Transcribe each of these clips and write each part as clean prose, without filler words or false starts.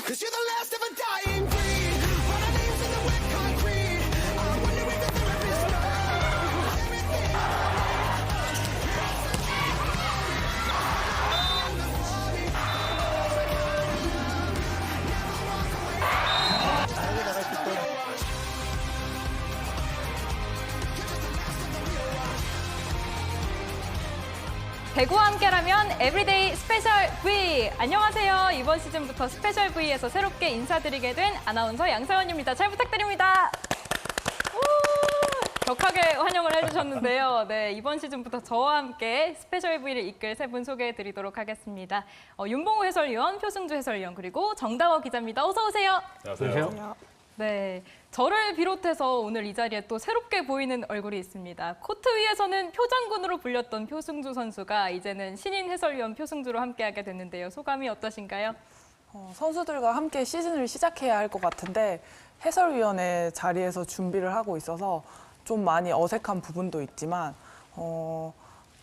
'Cause you're the last of a dying breed. Run our names in the wet concrete. I wonder if the therapist knows everything. 배구와 함께라면 에브리데이 스페셜 V! 안녕하세요. 이번 시즌부터 스페셜 V에서 새롭게 인사드리게 된 아나운서 양서연입니다. 잘 부탁드립니다. 우! 격하게 환영을 해주셨는데요. 네, 이번 시즌부터 저와 함께 스페셜 V를 이끌 세 분 소개해드리도록 하겠습니다. 윤봉우 해설위원, 표승주 해설위원, 그리고 정다워 기자입니다. 어서 오세요. 안녕하세요. 네, 저를 비롯해서 오늘 이 자리에 또 새롭게 보이는 얼굴이 있습니다. 코트 위에서는 표장군으로 불렸던 표승주 선수가 이제는 신인 해설위원 표승주로 함께하게 됐는데요. 소감이 어떠신가요? 선수들과 함께 시즌을 시작해야 할 것 같은데 해설위원의 자리에서 준비를 하고 있어서 좀 많이 어색한 부분도 있지만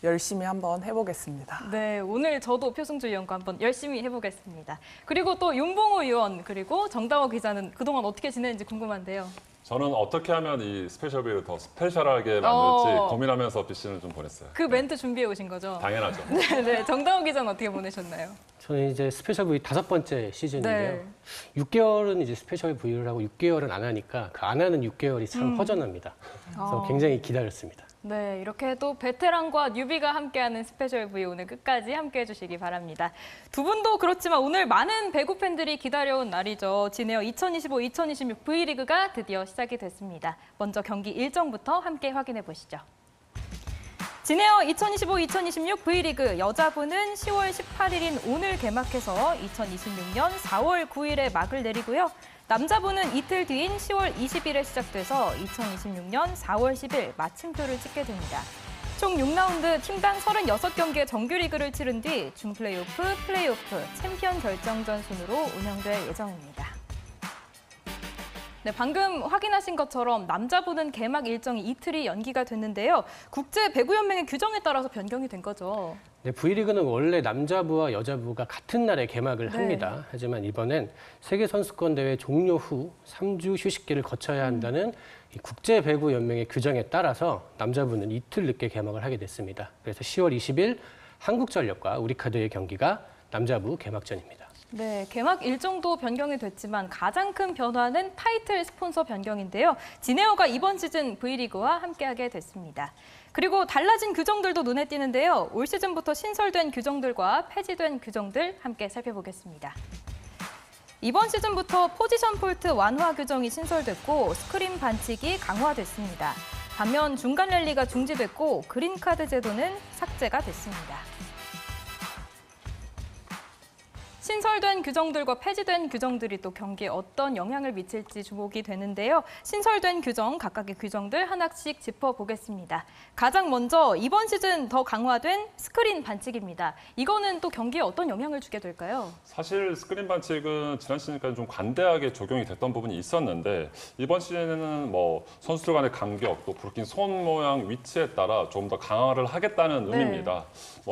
열심히 한번 해보겠습니다. 네, 오늘 저도 표승주 위원과 한번 열심히 해보겠습니다. 그리고 또 윤봉호 위원 그리고 정다워 기자는 그동안 어떻게 지냈는지 궁금한데요. 저는 어떻게 하면 이 스페셜 V를 더 스페셜하게 만들지 고민하면서 BC를 좀 보냈어요. 그 멘트 준비해 오신 거죠? 당연하죠. 네, 정다워 기자는 어떻게 보내셨나요? 저는 이제 스페셜 V 5번째 시즌인데요. 네. 6개월은 이제 스페셜 V를 하고 6개월은 안 하니까 그 안 하는 6개월이 참 허전합니다. 그래서 굉장히 기다렸습니다. 네, 이렇게 또 베테랑과 뉴비가 함께하는 스페셜 V 오늘 끝까지 함께해 주시기 바랍니다. 두 분도 그렇지만 오늘 많은 배구 팬들이 기다려온 날이죠. 진에어 2025-2026 V리그가 드디어 시작이 됐습니다. 먼저 경기 일정부터 함께 확인해 보시죠. 진에어 2025-2026 V리그 여자부는 10월 18일인 오늘 개막해서 2026년 4월 9일에 막을 내리고요. 남자부는 이틀 뒤인 10월 20일에 시작돼서 2026년 4월 10일 마침표를 찍게 됩니다. 총 6라운드 팀당 36경기의 정규리그를 치른 뒤 준플레이오프, 플레이오프, 챔피언 결정전 순으로 운영될 예정입니다. 네, 방금 확인하신 것처럼 남자부는 개막 일정이 이틀이 연기가 됐는데요. 국제배구연맹의 규정에 따라서 변경이 된 거죠. 네, V리그는 원래 남자부와 여자부가 같은 날에 개막을 네. 합니다. 하지만 이번엔 세계선수권대회 종료 후 3주 휴식기를 거쳐야 한다는 이 국제배구연맹의 규정에 따라서 남자부는 이틀 늦게 개막을 하게 됐습니다. 그래서 10월 20일 한국전력과 우리카드의 경기가 남자부 개막전입니다. 네, 개막 일정도 변경이 됐지만 가장 큰 변화는 타이틀 스폰서 변경인데요. 진에어가 이번 시즌 V리그와 함께하게 됐습니다. 그리고 달라진 규정들도 눈에 띄는데요. 올 시즌부터 신설된 규정들과 폐지된 규정들 함께 살펴보겠습니다. 이번 시즌부터 포지션 폴트 완화 규정이 신설됐고 스크린 반칙이 강화됐습니다. 반면 중간 랠리가 중지됐고 그린카드 제도는 삭제가 됐습니다. 신설된 규정들과 폐지된 규정들이 또 경기에 어떤 영향을 미칠지 주목이 되는데요. 신설된 규정, 각각의 규정들 하나씩 짚어보겠습니다. 가장 먼저 이번 시즌 더 강화된 스크린 반칙입니다. 이거는 또 경기에 어떤 영향을 주게 될까요? 사실 스크린 반칙은 지난 시즌까지 좀 관대하게 적용이 됐던 부분이 있었는데 이번 시즌에는 뭐 선수들 간의 간격 또 부르킨 손 모양 위치에 따라 좀 더 강화를 하겠다는 네. 의미입니다.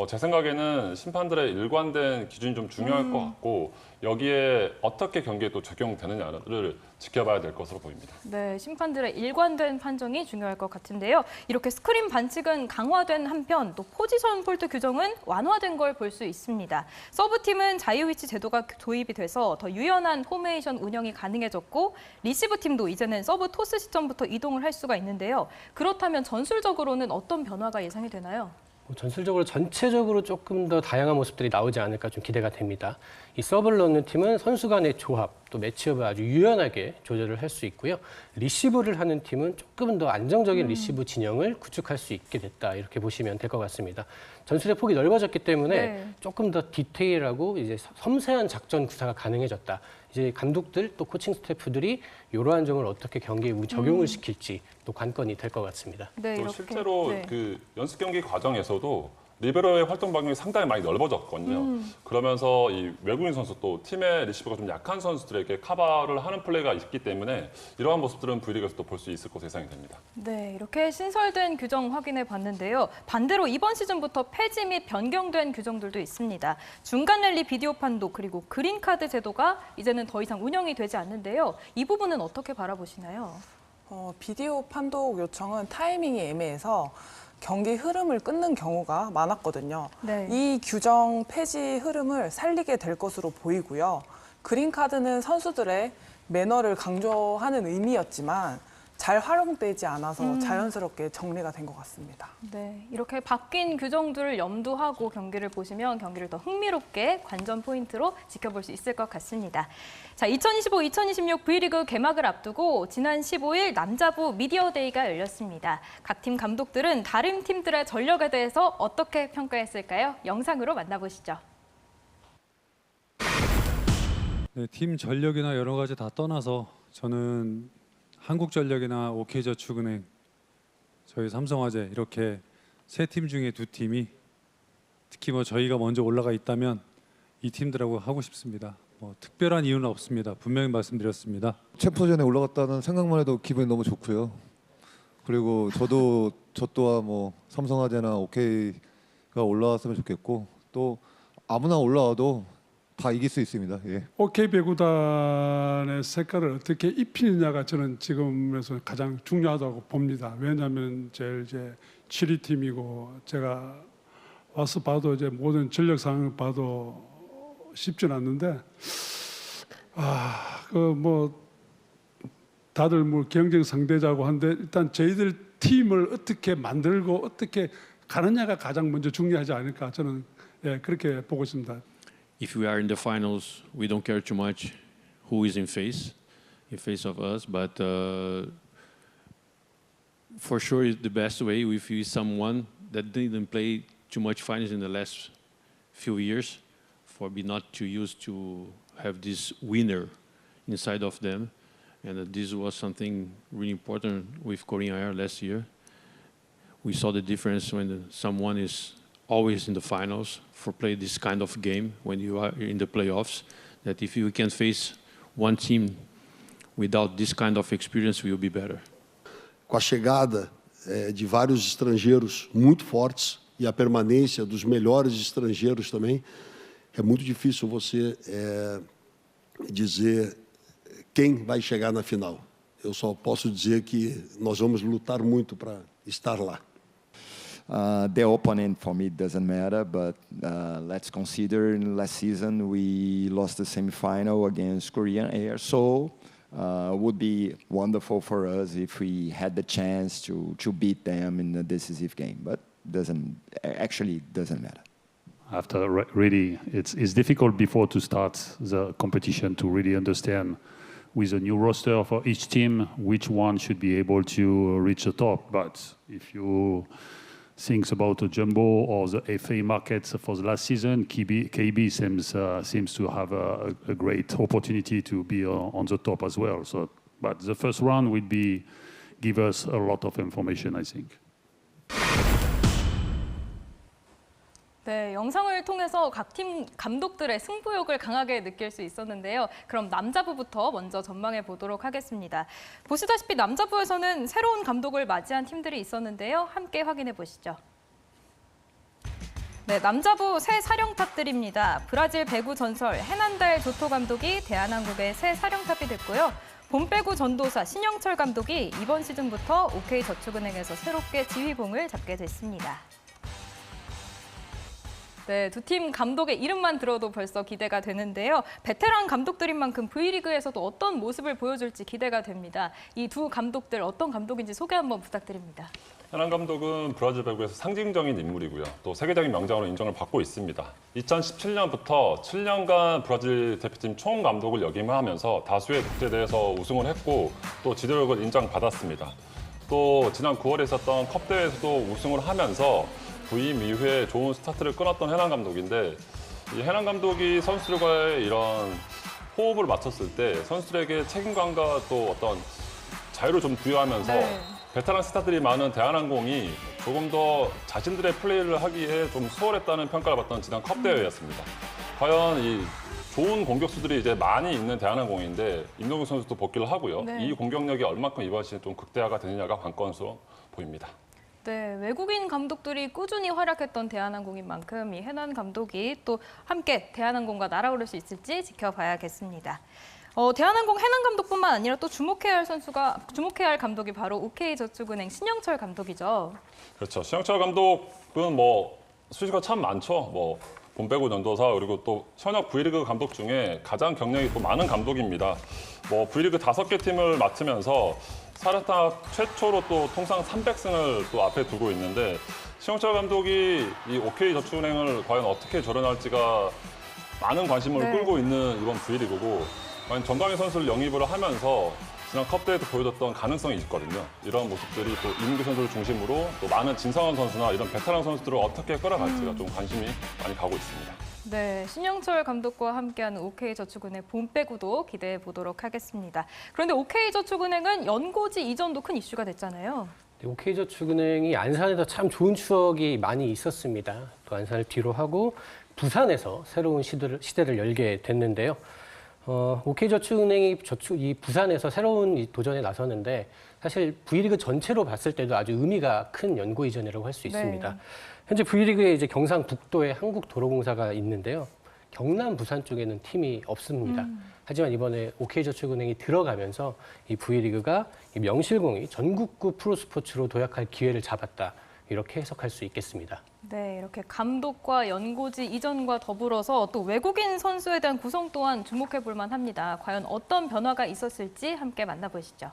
제 생각에는 심판들의 일관된 기준이 좀 중요할 것 같고 여기에 어떻게 경기에 또 적용되느냐를 지켜봐야 될 것으로 보입니다. 네, 심판들의 일관된 판정이 중요할 것 같은데요. 이렇게 스크린 반칙은 강화된 한편 또 포지션 폴트 규정은 완화된 걸 볼 수 있습니다. 서브팀은 자유위치 제도가 도입이 돼서 더 유연한 포메이션 운영이 가능해졌고 리시브팀도 이제는 서브 토스 시점부터 이동을 할 수가 있는데요. 그렇다면 전술적으로는 어떤 변화가 예상이 되나요? 전술적으로 전체적으로 조금 더 다양한 모습들이 나오지 않을까 좀 기대가 됩니다. 이 서브를 넣는 팀은 선수 간의 조합, 또 매치업을 아주 유연하게 조절을 할 수 있고요. 리시브를 하는 팀은 조금 더 안정적인 리시브 진영을 구축할 수 있게 됐다. 이렇게 보시면 될 것 같습니다. 전술의 폭이 넓어졌기 때문에 네. 조금 더 디테일하고 이제 섬세한 작전 구사가 가능해졌다. 이제 감독들 또 코칭 스태프들이 이러한 점을 어떻게 경기에 적용을 시킬지 또 관건이 될 것 같습니다. 네, 또 이렇게. 실제로 네. 그 연습 경기 과정에서도 리베로의 활동 반경이 상당히 많이 넓어졌거든요. 그러면서 이 외국인 선수 또 팀의 리시브가 좀 약한 선수들에게 커버를 하는 플레이가 있기 때문에 이러한 모습들은 V리그에서도 볼 수 있을 것으로 예상이 됩니다. 네, 이렇게 신설된 규정 확인해 봤는데요. 반대로 이번 시즌부터 폐지 및 변경된 규정들도 있습니다. 중간 랠리 비디오 판독 그리고 그린카드 제도가 이제는 더 이상 운영이 되지 않는데요. 이 부분은 어떻게 바라보시나요? 비디오 판독 요청은 타이밍이 애매해서 경기 흐름을 끊는 경우가 많았거든요. 네. 이 규정 폐지 흐름을 살리게 될 것으로 보이고요. 그린카드는 선수들의 매너를 강조하는 의미였지만 잘 활용되지 않아서 자연스럽게 정리가 된 것 같습니다. 네, 이렇게 바뀐 규정들을 염두하고 경기를 보시면 경기를 더 흥미롭게 관전 포인트로 지켜볼 수 있을 것 같습니다. 자, 2025-2026 V리그 개막을 앞두고 지난 15일 남자부 미디어데이가 열렸습니다. 각 팀 감독들은 다른 팀들의 전력에 대해서 어떻게 평가했을까요? 영상으로 만나보시죠. 네, 팀 전력이나 여러 가지 다 떠나서 저는 한국전력이나 OK저축은행, 저희 삼성화재 이렇게 세 팀 중에 두 팀이 특히 뭐 저희가 먼저 올라가 있다면 이 팀들하고 하고 싶습니다. 특별한 이유는 없습니다. 분명히 말씀드렸습니다. 챔프전에 올라갔다는 생각만 해도 기분이 너무 좋고요. 그리고 저 또한 뭐 삼성화재나 OK가 올라왔으면 좋겠고 또 아무나 올라와도 다 이길 수 있습니다. 예. OK 배구단의 색깔을 어떻게 입히느냐가 저는 지금에서 가장 중요하다고 봅니다. 왜냐하면 제일 이제 7위 팀이고 제가 와서 봐도 이제 모든 전력 상황을 봐도 쉽진 않는데 다들 뭐 경쟁 상대자고 한데 일단 저희들 팀을 어떻게 만들고 어떻게 가느냐가 가장 먼저 중요하지 않을까 저는 그렇게 보고 있습니다. If we are in the finals, we don't care too much who is in face of us. But for sure, the best way if you someone that didn't play too much finals in the last few years, for be not too used to have this winner inside of them, and this was something really important with Korean Air last year. We saw the difference when someone is always in the finals for play this kind of game when you are in the playoffs, that if you can face one team without this kind of experience, we will be better. Com a chegada de vários estrangeiros muito fortes e a permanência dos melhores estrangeiros também, é muito difícil você dizer quem vai chegar na final. Eu só posso dizer que nós vamos lutar muito para estar lá. The opponent for me doesn't matter, but let's consider last season we lost the semifinal against Korean Air, so it would be wonderful for us if we had the chance to beat them in a decisive game, but doesn't matter. After really, it's difficult before to start the competition to really understand with a new roster for each team which one should be able to reach the top. But if you think about the jumbo or the FA markets for the last season, KB seems to have a great opportunity to be on the top as well. So, but the first round will give us a lot of information, I think. 네, 영상을 통해서 각 팀 감독들의 승부욕을 강하게 느낄 수 있었는데요. 그럼 남자부부터 먼저 전망해 보도록 하겠습니다. 보시다시피 남자부에서는 새로운 감독을 맞이한 팀들이 있었는데요. 함께 확인해 보시죠. 네, 남자부 새 사령탑들입니다. 브라질 배구 전설 헤난달 조토 감독이 대한항공의 새 사령탑이 됐고요. 봄배구 전도사 신영철 감독이 이번 시즌부터 OK저축은행에서 새롭게 지휘봉을 잡게 됐습니다. 네, 두 팀 감독의 이름만 들어도 벌써 기대가 되는데요. 베테랑 감독들인 만큼 V리그에서도 어떤 모습을 보여줄지 기대가 됩니다. 이 두 감독들 어떤 감독인지 소개 한번 부탁드립니다. 헤난 감독은 브라질 배구에서 상징적인 인물이고요. 또 세계적인 명장으로 인정을 받고 있습니다. 2017년부터 7년간 브라질 대표팀 총감독을 역임하면서 다수의 국제대회에서 우승을 했고 또 지도력을 인정받았습니다. 또 지난 9월에 있었던 컵대회에서도 우승을 하면서 부임 이후에 좋은 스타트를 끊었던 헤난 감독인데 이 헤난 감독이 선수들과의 이런 호흡을 맞췄을 때 선수들에게 책임감과 또 어떤 자유를 좀 부여하면서 베테랑 스타들이 많은 대한항공이 조금 더 자신들의 플레이를 하기에 좀 수월했다는 평가를 받던 지난 컵 대회였습니다. 과연 이 좋은 공격수들이 이제 많이 있는 대한항공인데 임동국 선수도 복귀를 하고요. 네. 이 공격력이 얼마큼 이번 시즌 좀 극대화가 되느냐가 관건으로 보입니다. 네, 외국인 감독들이 꾸준히 활약했던 대한항공인 만큼 이 해난 감독이 또 함께 대한항공과 날아오를 수 있을지 지켜봐야겠습니다. 대한항공 해난 감독뿐만 아니라 또 주목해야 할 감독이 바로 OK저축은행 신영철 감독이죠. 그렇죠. 신영철 감독은 뭐 수식어가 참 많죠. 뭐 본배구 전도사 그리고 또 현역 V리그 감독 중에 가장 경력이 또 많은 감독입니다. 뭐 V리그 5개 팀을 맡으면서 사르타 최초로 또 통상 300승을 또 앞에 두고 있는데 신영철 감독이 이 OK저축은행을 과연 어떻게 조련할지가 많은 관심을 네. 끌고 있는 이번 V리그고 과연 정광희 선수를 영입을 하면서 지난 컵대회에도 보여줬던 가능성이 있거든요. 이런 모습들이 또 이민규 선수를 중심으로 또 많은 진성환 선수나 이런 베테랑 선수들을 어떻게 끌어갈지가 좀 관심이 많이 가고 있습니다. 네, 신영철 감독과 함께하는 OK저축은행 봄배구도 기대해 보도록 하겠습니다. 그런데 OK저축은행은 연고지 이전도 큰 이슈가 됐잖아요. 네, OK저축은행이 안산에서 참 좋은 추억이 많이 있었습니다. 또 안산을 뒤로 하고 부산에서 새로운 시대를 열게 됐는데요. OK저축은행이 이 부산에서 새로운 이 도전에 나서는데 사실 V리그 전체로 봤을 때도 아주 의미가 큰 연고 이전이라고 할 수 있습니다. 네. 현재 V리그에 이제 경상북도에 한국도로공사가 있는데요. 경남 부산 쪽에는 팀이 없습니다. 하지만 이번에 OK저축은행이 들어가면서 이 V리그가 이 명실공히 전국구 프로스포츠로 도약할 기회를 잡았다. 이렇게 해석할 수 있겠습니다. 네, 이렇게 감독과 연고지 이전과 더불어서 또 외국인 선수에 대한 구성 또한 주목해 볼 만합니다. 과연 어떤 변화가 있었을지 함께 만나보시죠.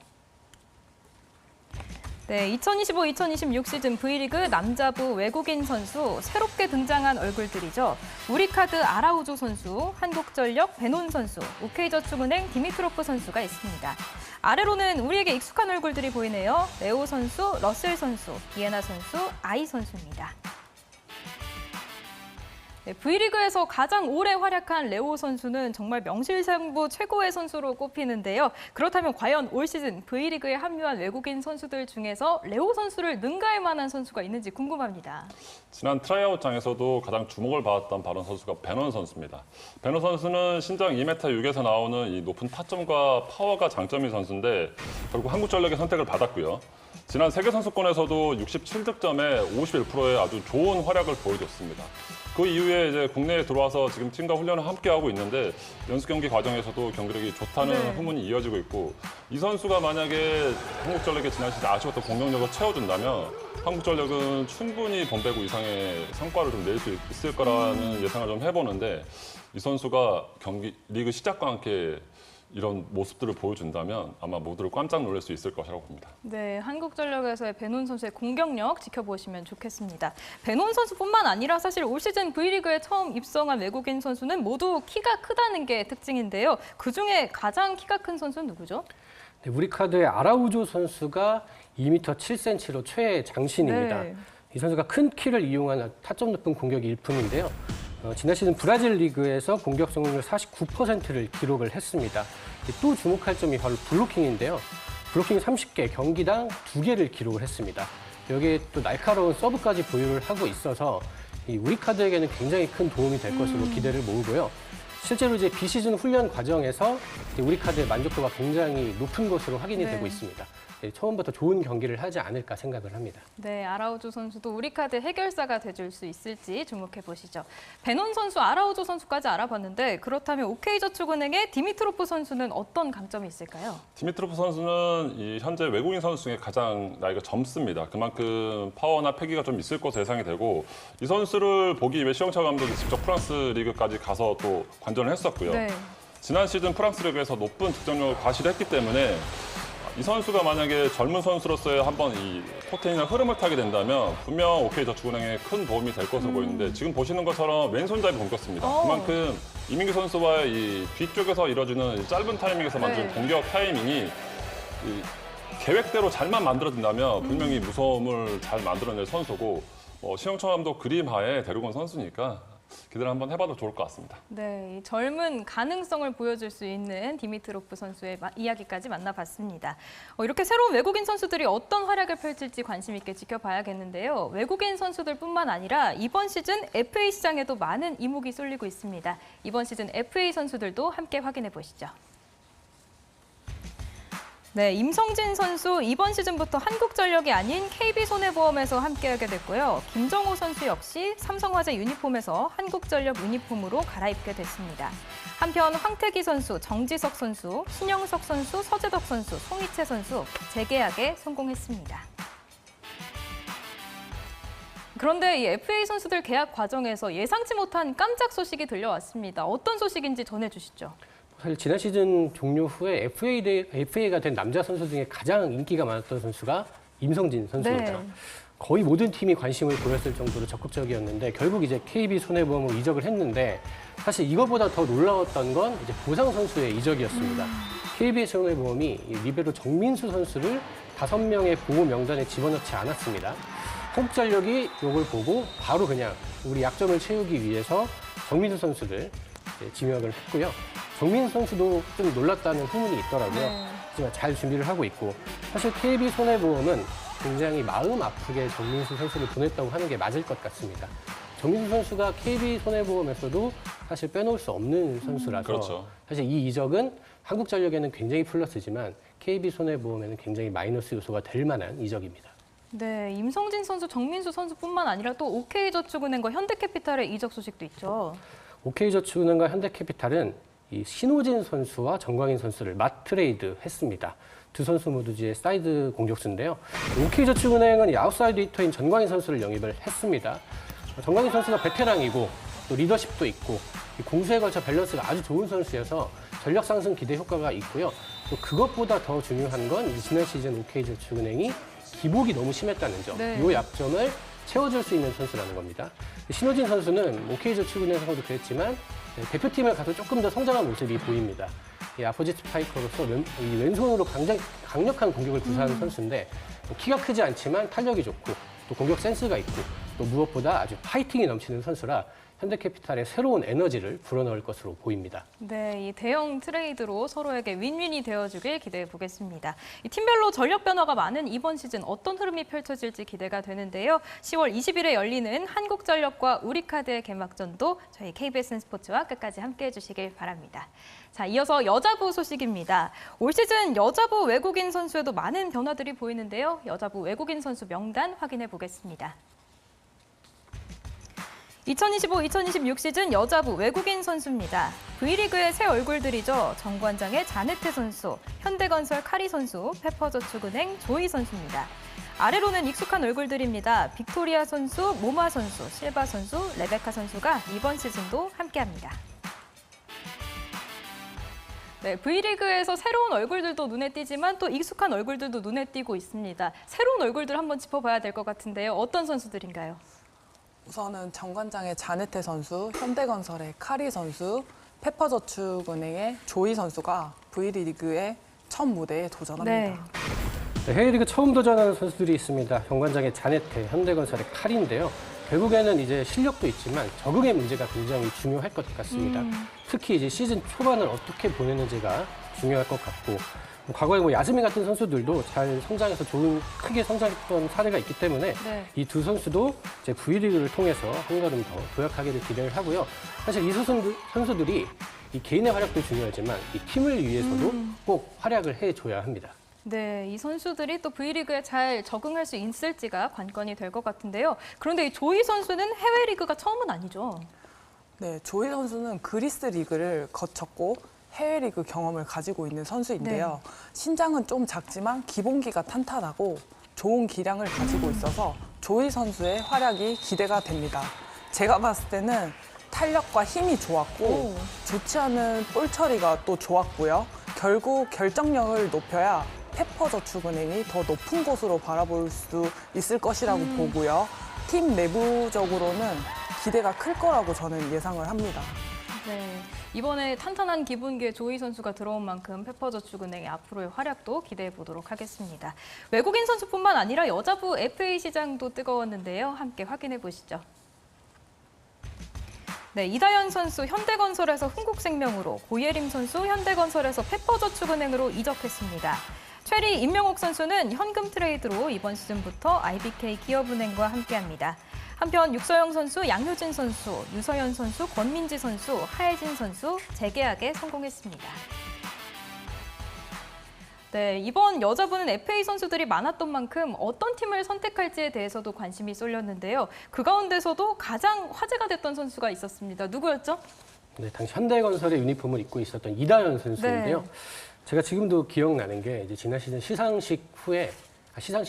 네, 2025-2026 시즌 V리그 남자부 외국인 선수 새롭게 등장한 얼굴들이죠. 우리카드 아라우조 선수, 한국전력 베논 선수, OK저축은행 디미트로프 선수가 있습니다. 아래로는 우리에게 익숙한 얼굴들이 보이네요. 레오 선수, 러셀 선수, 비에나 선수, 아이 선수입니다. 네, V리그에서 가장 오래 활약한 레오 선수는 정말 명실상부 최고의 선수로 꼽히는데요. 그렇다면 과연 올 시즌 V리그에 합류한 외국인 선수들 중에서 레오 선수를 능가할 만한 선수가 있는지 궁금합니다. 지난 트라이아웃장에서도 가장 주목을 받았던 바로 선수가 베논 선수입니다. 베논 선수는 신장 2m 6에서 나오는 이 높은 타점과 파워가 장점인 선수인데 결국 한국전력의 선택을 받았고요. 지난 세계선수권에서도 67득점에 51%의 아주 좋은 활약을 보여줬습니다. 그 이후에 이제 국내에 들어와서 지금 팀과 훈련을 함께 하고 있는데 연습 경기 과정에서도 경기력이 좋다는 후문이 이어지고 있고 이 선수가 만약에 한국전력의 지난 시즌 아쉬웠던 공격력을 채워준다면 한국전력은 충분히 본배구 이상의 성과를 좀 낼 수 있을 거라는 예상을 좀 해보는데 이 선수가 경기 리그 시작과 함께 이런 모습들을 보여준다면 아마 모두를 깜짝 놀랄 수 있을 것이라고 봅니다. 네, 한국전력에서의 베논 선수의 공격력 지켜보시면 좋겠습니다. 베논 선수뿐만 아니라 사실 올 시즌 V리그에 처음 입성한 외국인 선수는 모두 키가 크다는 게 특징인데요. 그중에 가장 키가 큰 선수는 누구죠? 네, 우리카드의 아라우조 선수가 2m 7cm로 최장신입니다. 네. 이 선수가 큰 키를 이용한 타점 높은 공격이 일품인데요. 지난 시즌 브라질 리그에서 공격 성공률 49%를 기록을 했습니다. 또 주목할 점이 바로 블로킹인데요. 블로킹 30개, 경기당 2개를 기록을 했습니다. 여기에 또 날카로운 서브까지 보유를 하고 있어서 이 우리카드에게는 굉장히 큰 도움이 될 것으로 기대를 모으고요. 실제로 이제 비시즌 훈련 과정에서 우리카드의 만족도가 굉장히 높은 것으로 확인이 되고 있습니다. 처음부터 좋은 경기를 하지 않을까 생각을 합니다. 네, 아라우조 선수도 우리카드 해결사가 돼줄 수 있을지 주목해 보시죠. 베논 선수, 아라우조 선수까지 알아봤는데 그렇다면 OK저축은행의 디미트로프 선수는 어떤 강점이 있을까요? 디미트로프 선수는 이 현재 외국인 선수 중에 가장 나이가 젊습니다. 그만큼 파워나 패기가 좀 있을 것으로 예상이 되고 이 선수를 보기 위해 시영철 감독이 직접 프랑스 리그까지 가서 또 관전을 했었고요. 네. 지난 시즌 프랑스 리그에서 높은 득점력을 과시했기 때문에 이 선수가 만약에 젊은 선수로서의 한번 이 포텐이나 흐름을 타게 된다면 분명 OK저축은행에 큰 도움이 될 것으로 보이는데 지금 보시는 것처럼 왼손잡이 공격수입니다. 그만큼 이민규 선수와의 이 뒤쪽에서 이뤄지는 짧은 타이밍에서 만드는 공격 타이밍이 이 계획대로 잘만 만들어진다면 분명히 무서움을 잘 만들어낼 선수고 시영철 감독 그림 하에 데리고 온 선수니까 기대를 한번 해봐도 좋을 것 같습니다. 네, 이 젊은 가능성을 보여줄 수 있는 디미트로프 선수의 이야기까지 만나봤습니다. 이렇게 새로운 외국인 선수들이 어떤 활약을 펼칠지 관심 있게 지켜봐야겠는데요. 외국인 선수들뿐만 아니라 이번 시즌 FA 시장에도 많은 이목이 쏠리고 있습니다. 이번 시즌 FA 선수들도 함께 확인해 보시죠. 네, 임성진 선수 이번 시즌부터 한국전력이 아닌 KB손해보험에서 함께하게 됐고요. 김정호 선수 역시 삼성화재 유니폼에서 한국전력 유니폼으로 갈아입게 됐습니다. 한편 황태기 선수, 정지석 선수, 신영석 선수, 서재덕 선수, 송희채 선수 재계약에 성공했습니다. 그런데 이 FA 선수들 계약 과정에서 예상치 못한 깜짝 소식이 들려왔습니다. 어떤 소식인지 전해주시죠. 사실 지난 시즌 종료 후에 FA가 된 남자 선수 중에 가장 인기가 많았던 선수가 임성진 선수입니다. 네. 거의 모든 팀이 관심을 보였을 정도로 적극적이었는데 결국 이제 KB손해보험으로 이적을 했는데 사실 이거보다 더 놀라웠던 건 이제 보상 선수의 이적이었습니다. KB손해보험이 리베로 정민수 선수를 5명의 보호 명단에 집어넣지 않았습니다. 한국전력이 이걸 보고 바로 그냥 우리 약점을 채우기 위해서 정민수 선수를 지명을 했고요. 정민수 선수도 좀 놀랐다는 후문이 있더라고요. 네. 하지만 잘 준비를 하고 있고 사실 KB손해보험은 굉장히 마음 아프게 정민수 선수를 보냈다고 하는 게 맞을 것 같습니다. 정민수 선수가 KB손해보험에서도 사실 빼놓을 수 없는 선수라서 그렇죠. 사실 이 이적은 한국전력에는 굉장히 플러스지만 KB손해보험에는 굉장히 마이너스 요소가 될 만한 이적입니다. 네, 임성진 선수, 정민수 선수뿐만 아니라 또 OK저축은행과 현대캐피탈의 이적 소식도 있죠. OK저축은행과 현대캐피탈은 이 신호진 선수와 정광인 선수를 맞트레이드 했습니다. 두 선수 모두 이제 사이드 공격수인데요. OK저축은행은 이 아웃사이드 히터인 정광인 선수를 영입을 했습니다. 정광인 선수가 베테랑이고 또 리더십도 있고 공수에 걸쳐 밸런스가 아주 좋은 선수여서 전력 상승 기대 효과가 있고요. 또 그것보다 더 중요한 건 지난 시즌 OK저축은행이 기복이 너무 심했다는 점. 네. 이 약점을 채워줄 수 있는 선수라는 겁니다. 신호진 선수는 OK저축은행에서도 그랬지만 대표팀을 가서 조금 더 성장한 모습이 보입니다. 이 아포지 스파이커로서 이 왼손으로 강력한 공격을 구사하는 선수인데 키가 크지 않지만 탄력이 좋고 또 공격 센스가 있고 또 무엇보다 아주 파이팅이 넘치는 선수라 현대캐피탈의 새로운 에너지를 불어넣을 것으로 보입니다. 네, 이 대형 트레이드로 서로에게 윈윈이 되어주길 기대해 보겠습니다. 이 팀별로 전력 변화가 많은 이번 시즌 어떤 흐름이 펼쳐질지 기대가 되는데요. 10월 20일에 열리는 한국전력과 우리카드의 개막전도 저희 KBSN 스포츠와 끝까지 함께해 주시길 바랍니다. 자, 이어서 여자부 소식입니다. 올 시즌 여자부 외국인 선수에도 많은 변화들이 보이는데요. 여자부 외국인 선수 명단 확인해 보겠습니다. 2025-2026 시즌 여자부 외국인 선수입니다. V리그의 새 얼굴들이죠. 정관장의 자네트 선수, 현대건설 카리 선수, 페퍼저축은행 조이 선수입니다. 아래로는 익숙한 얼굴들입니다. 빅토리아 선수, 모마 선수, 실바 선수, 레베카 선수가 이번 시즌도 함께합니다. 네, V리그에서 새로운 얼굴들도 눈에 띄지만 또 익숙한 얼굴들도 눈에 띄고 있습니다. 새로운 얼굴들 한번 짚어봐야 될 것 같은데요. 어떤 선수들인가요? 우선은 정관장의 자네테 선수, 현대건설의 카리 선수, 페퍼저축은행의 조이 선수가 V리그의 첫 무대에 도전합니다. 네. 해외리그 처음 도전하는 선수들이 있습니다. 정관장의 자네테, 현대건설의 카리인데요. 결국에는 이제 실력도 있지만 적응의 문제가 굉장히 중요할 것 같습니다. 특히 이제 시즌 초반을 어떻게 보내는지가 중요할 것 같고 과거에 야스민 같은 선수들도 잘 성장해서 크게 성장했던 사례가 있기 때문에 네. 이 두 선수도 이제 V리그를 통해서 한 걸음 더 도약하기를 기대를 하고요. 사실 이 선수들이 이 개인의 활약도 중요하지만 이 팀을 위해서도 꼭 활약을 해줘야 합니다. 네, 이 선수들이 또 V리그에 잘 적응할 수 있을지가 관건이 될 것 같은데요. 그런데 이 조이 선수는 해외 리그가 처음은 아니죠? 네, 조이 선수는 그리스 리그를 거쳤고 해외 리그 경험을 가지고 있는 선수인데요. 신장은 좀 작지만 기본기가 탄탄하고 좋은 기량을 가지고 있어서 조이 선수의 활약이 기대가 됩니다. 제가 봤을 때는 탄력과 힘이 좋았고 좋지 않은 볼 처리가 또 좋았고요. 결국 결정력을 높여야 페퍼저축은행이 더 높은 곳으로 바라볼 수 있을 것이라고 보고요. 팀 내부적으로는 기대가 클 거라고 저는 예상을 합니다. 네, 이번에 탄탄한 기본기에 조이 선수가 들어온 만큼 페퍼저축은행의 앞으로의 활약도 기대해 보도록 하겠습니다. 외국인 선수뿐만 아니라 여자부 FA 시장도 뜨거웠는데요. 함께 확인해 보시죠. 네, 이다현 선수 현대건설에서 흥국생명으로, 고예림 선수 현대건설에서 페퍼저축은행으로 이적했습니다. 최리 임명옥 선수는 현금 트레이드로 이번 시즌부터 IBK 기업은행과 함께합니다. 한편 육서영 선수, 양효진 선수, 유서연 선수, 권민지 선수, 하혜진 선수 재계약에 성공했습니다. 네, 이번 여자부는 FA 선수들이 많았던 만큼 어떤 팀을 선택할지에 대해서도 관심이 쏠렸는데요. 그 가운데서도 가장 화제가 됐던 선수가 있었습니다. 누구였죠? 네, 당시 현대건설의 유니폼을 입고 있었던 이다현 선수인데요. 네. 제가 지금도 기억나는 게 이제 지난 시즌 시상식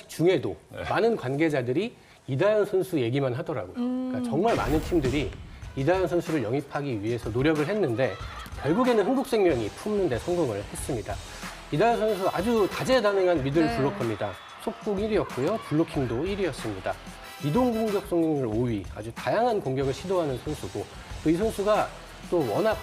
중에도 많은 관계자들이 이다현 선수 얘기만 하더라고요. 그러니까 정말 많은 팀들이 이다현 선수를 영입하기 위해서 노력을 했는데 결국에는 흥국생명이 품는 데 성공을 했습니다. 이다현 선수 아주 다재다능한 미들 블로커입니다. 속공 1위였고요. 블로킹도 1위였습니다. 이동 공격 성공률 5위, 아주 다양한 공격을 시도하는 선수고 또 이 선수가 또 워낙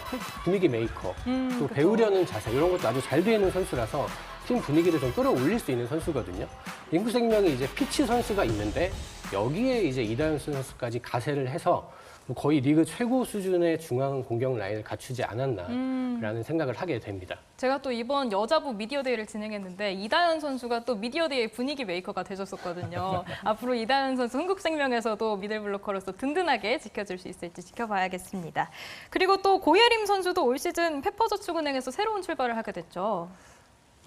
분위기 메이커, 또 배우려는 자세 이런 것도 아주 잘 되는 선수라서 팀 분위기를 좀 끌어올릴 수 있는 선수거든요. 흥국생명이 이제 피치 선수가 있는데 여기에 이제 이다현 선수까지 가세를 해서 거의 리그 최고 수준의 중앙 공격 라인을 갖추지 않았나라는 생각을 하게 됩니다. 제가 또 이번 여자부 미디어데이를 진행했는데 이다현 선수가 또 미디어데이의 분위기 메이커가 되셨었거든요. 앞으로 이다현 선수 흥국생명에서도 미들블로커로서 든든하게 지켜줄 수 있을지 지켜봐야겠습니다. 그리고 또 고예림 선수도 올 시즌 페퍼저축은행에서 새로운 출발을 하게 됐죠.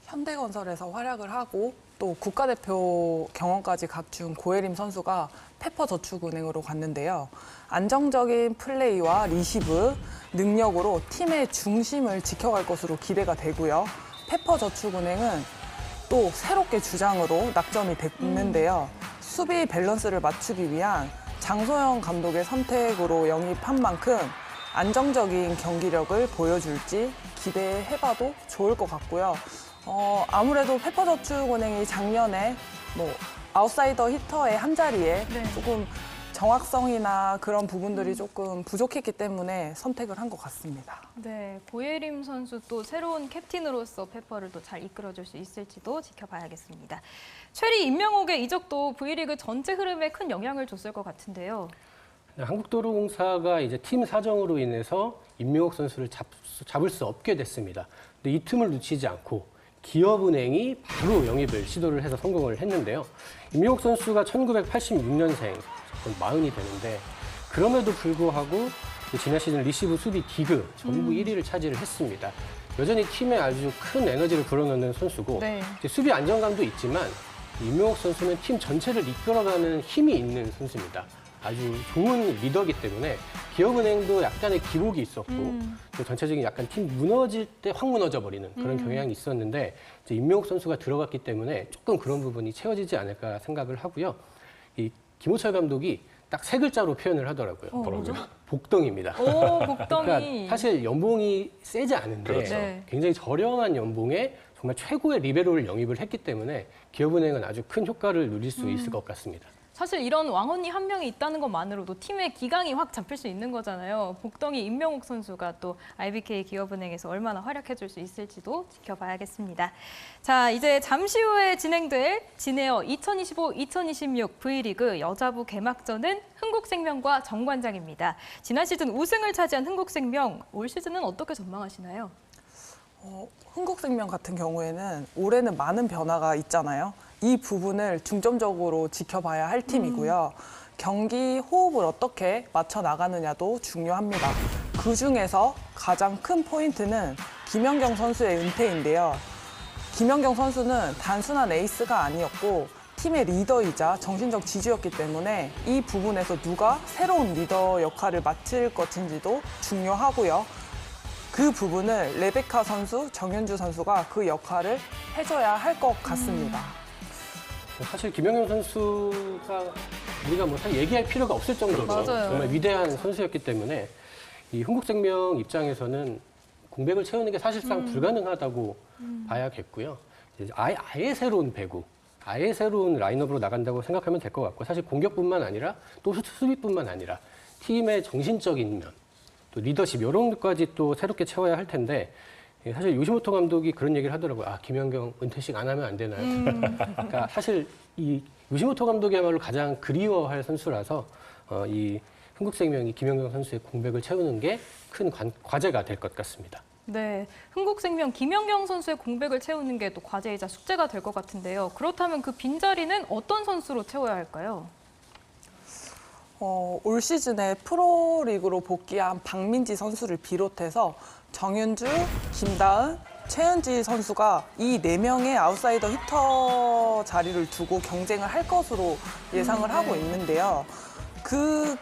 현대건설에서 활약을 하고 또 국가대표 경험까지 갖춘 고예림 선수가 페퍼저축은행으로 갔는데요. 안정적인 플레이와 리시브, 능력으로 팀의 중심을 지켜갈 것으로 기대가 되고요. 페퍼저축은행은 또 새롭게 주장으로 낙점이 됐는데요. 수비 밸런스를 맞추기 위한 장소영 감독의 선택으로 영입한 만큼 안정적인 경기력을 보여줄지 기대해봐도 좋을 것 같고요. 아무래도 페퍼저축은행이 작년에 아웃사이더 히터의 한 자리에 조금 정확성이나 그런 부분들이 조금 부족했기 때문에 선택을 한 것 같습니다. 네, 고예림 선수 또 새로운 캡틴으로서 페퍼를 또 잘 이끌어줄 수 있을지도 지켜봐야겠습니다. 최리 임명옥의 이적도 V리그 전체 흐름에 큰 영향을 줬을 것 같은데요. 한국도로공사가 이제 팀 사정으로 인해서 임명옥 선수를 잡을 수 없게 됐습니다. 근데 이 틈을 놓치지 않고 기업은행이 바로 영입을 시도를 해서 성공을 했는데요. 임명옥 선수가 1986년생, 40이 되는데 그럼에도 불구하고 지난 시즌 리시브 수비 디그 전부 1위를 차지를 했습니다. 여전히 팀에 아주 큰 에너지를 불어넣는 선수고 이제 수비 안정감도 있지만 임명옥 선수는 팀 전체를 이끌어가는 힘이 있는 선수입니다. 아주 좋은 리더이기 때문에 기업은행도 약간의 기복이 있었고 또 전체적인 약간 팀 무너질 때 확 무너져 버리는 그런 경향이 있었는데 이제 임명옥 선수가 들어갔기 때문에 조금 그런 부분이 채워지지 않을까 생각을 하고요. 이 김호철 감독이 딱 세 글자로 표현을 하더라고요. 뭐죠? 복덩입니다. 오, 복덩이. 그러니까 사실 연봉이 세지 않은데 그렇죠. 굉장히 저렴한 연봉에 정말 최고의 리베로를 영입을 했기 때문에 기업은행은 아주 큰 효과를 누릴 수 있을 것 같습니다. 사실 이런 왕언니 한 명이 있다는 것만으로도 팀의 기강이 확 잡힐 수 있는 거잖아요. 복덩이 임명옥 선수가 또 IBK 기업은행에서 얼마나 활약해줄 수 있을지도 지켜봐야겠습니다. 자, 이제 잠시 후에 진행될 진에어 2025-2026 V리그 여자부 개막전은 흥국생명과 정관장입니다. 지난 시즌 우승을 차지한 흥국생명, 올 시즌은 어떻게 전망하시나요? 흥국생명 같은 경우에는 올해는 많은 변화가 있잖아요. 이 부분을 중점적으로 지켜봐야 할 팀이고요. 경기 호흡을 어떻게 맞춰 나가느냐도 중요합니다. 그중에서 가장 큰 포인트는 김연경 선수의 은퇴인데요. 김연경 선수는 단순한 에이스가 아니었고 팀의 리더이자 정신적 지주였기 때문에 이 부분에서 누가 새로운 리더 역할을 맡을 것인지도 중요하고요. 그 부분을 레베카 선수, 정윤주 선수가 그 역할을 해줘야 할 것 같습니다. 사실 김연경 선수가 우리가 사실 얘기할 필요가 없을 정도로 맞아요. 정말 위대한 선수였기 때문에 이 흥국생명 입장에서는 공백을 채우는 게 사실상 불가능하다고 봐야겠고요. 이제 아예 새로운 배구, 아예 새로운 라인업으로 나간다고 생각하면 될 것 같고 사실 공격뿐만 아니라 또 수비뿐만 아니라 팀의 정신적인 면, 또 리더십 이런 것까지 또 새롭게 채워야 할 텐데 사실 요시모토 감독이 그런 얘기를 하더라고요. 김연경 은퇴식 안 하면 안 되나요? 그러니까 사실 이 요시모토 감독이야말로 가장 그리워할 선수라서 이 흥국생명이 김연경 선수의 공백을 채우는 게 큰 과제가 될 것 같습니다. 네, 흥국생명 김연경 선수의 공백을 채우는 게 또 과제이자 숙제가 될 것 같은데요. 그렇다면 그 빈자리는 어떤 선수로 채워야 할까요? 올 시즌에 프로리그로 복귀한 박민지 선수를 비롯해서 정윤주, 김다은, 최은지 선수가 이 4명의 아웃사이더 히터 자리를 두고 경쟁을 할 것으로 예상을 하고 있는데요. 그